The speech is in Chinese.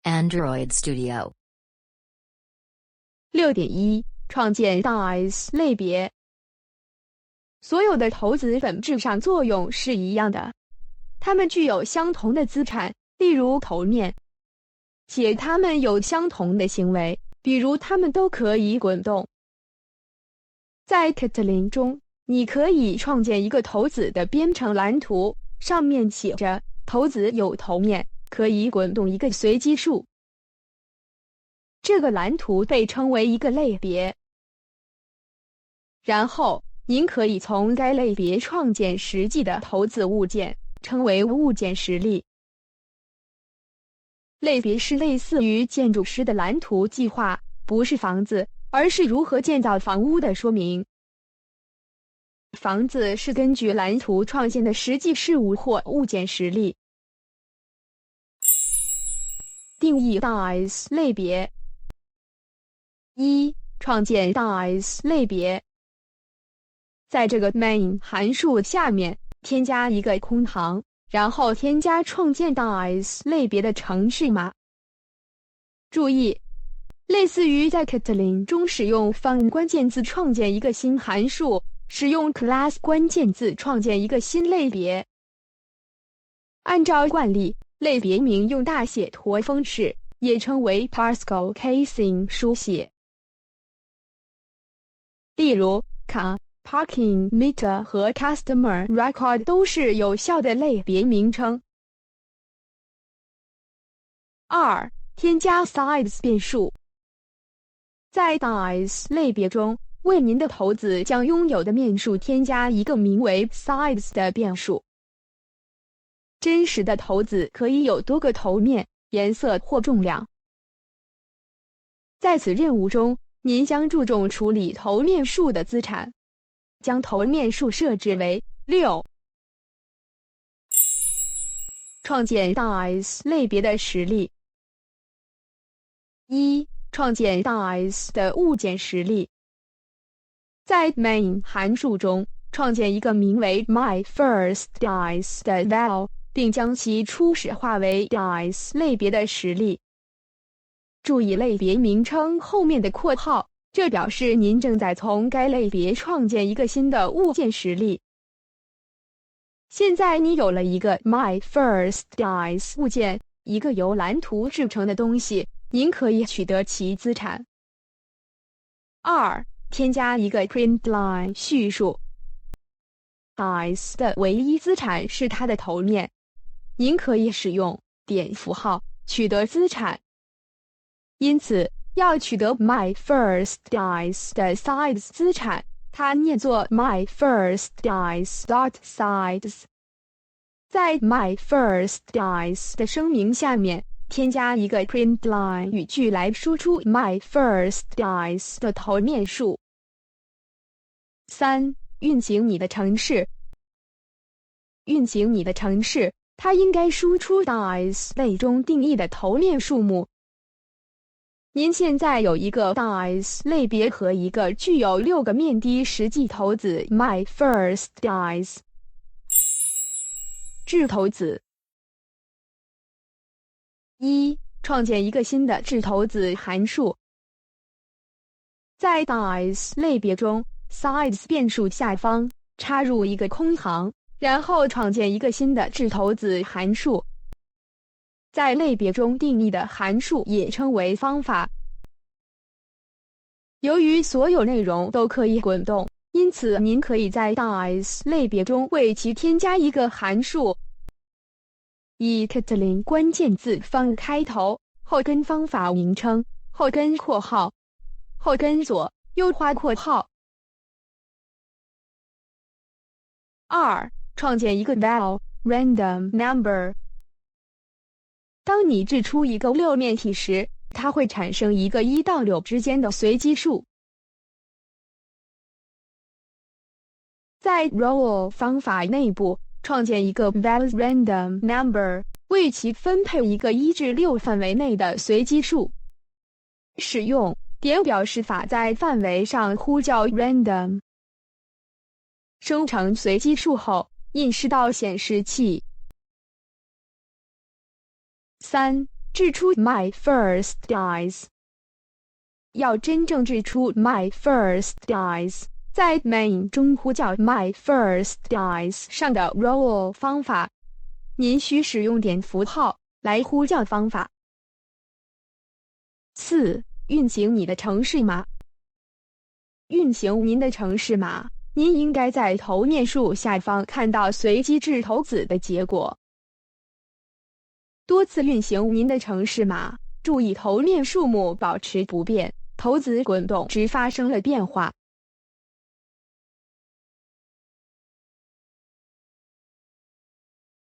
Android Studio 6.1 创建 DICE 类别。所有的投子本质上作用是一样的，它们具有相同的资产，例如头面，且它们有相同的行为，比如它们都可以滚动。在 Kotlin 中，你可以创建一个投子的编程蓝图，上面写着投子有头面，可以滚动一个随机数。这个蓝图被称为一个类别。然后您可以从该类别创建实际的投子物件，称为物件实例。类别是类似于建筑师的蓝图计划，不是房子，而是如何建造房屋的说明。房子是根据蓝图创建的实际事物或物件实例。定义 DICE 类别。1. 创建 DICE 类别。在这个 main 函数下面添加一个空行，然后添加创建 DICE 类别的程序码。注意，类似于在 Kotlin 中使用 func 关键字创建一个新函数，使用 class 关键字创建一个新类别。按照惯例，类别名用大写驼峰式，也称为 Pascal casing 书写。例如 car、parking meter 和 customer record 都是有效的类别名称。2. 添加 size 变数。在 DICE 类别中，为您的投子将拥有的面数添加一个名为 size 的变数。真实的投子可以有多个头面、颜色或重量。在此任务中，您将注重处理头面数的资产，将头面数设置为6。创建 DICE 类别的实例。1. 创建 DICE 的物件实例。在 main 函数中，创建一个名为 myFirstDICE 的 val， 并将其初始化为 DICE 类别的实例。注意类别名称后面的括号，这表示您正在从该类别创建一个新的物件实例。现在你有了一个 myFirstDICE 物件，一个由蓝图制成的东西，您可以取得其资产。2. 添加一个 println 叙述。DICE 的唯一资产是它的头面，您可以使用点符号取得资产。因此，要取得 myFirstDICE 的 size 资产，它念作 myFirstDICE.size。在 myFirstDICE 的声明下面添加一个 println 语句来输出 myFirstDICE 的头面数。3. 运行你的程式。运行你的程式，它应该输出 DICE 类中定义的头面数目。您现在有一个 DICE 类别和一个具有6个面的实际投子 myFirstDICE。制投子。1. 创建一个新的制投子函数。在 DICE 类别中 size 变数下方插入一个空行，然后创建一个新的制投子函数。在类别中定义的函数也称为方法。由于所有内容都可以滚动，因此您可以在 DICE 类别中为其添加一个函数，以 Kotlin 关键字方开头，后跟方法名称，后跟括号，后跟左右花括号。2. 创建一个 val random number。当你制出一个6面体时，它会产生一个1到6之间的随机数。在 role 方法内部创建一个 val random number， 为其分配一个1至6范围内的随机数。使用点表示法在范围上呼叫 random， 生成随机数后印示到显示器。3. 掷出 my first dice。要真正掷出 my first dice， 在 main 中呼叫 my first dice 上的 roll 方法，您需使用点符号来呼叫方法。4. 运行你的程式码。运行您的程式码，您应该在头面数下方看到随机掷骰子的结果。多次运行您的程式码，注意头面数目保持不变，骰子滚动时发生了变化。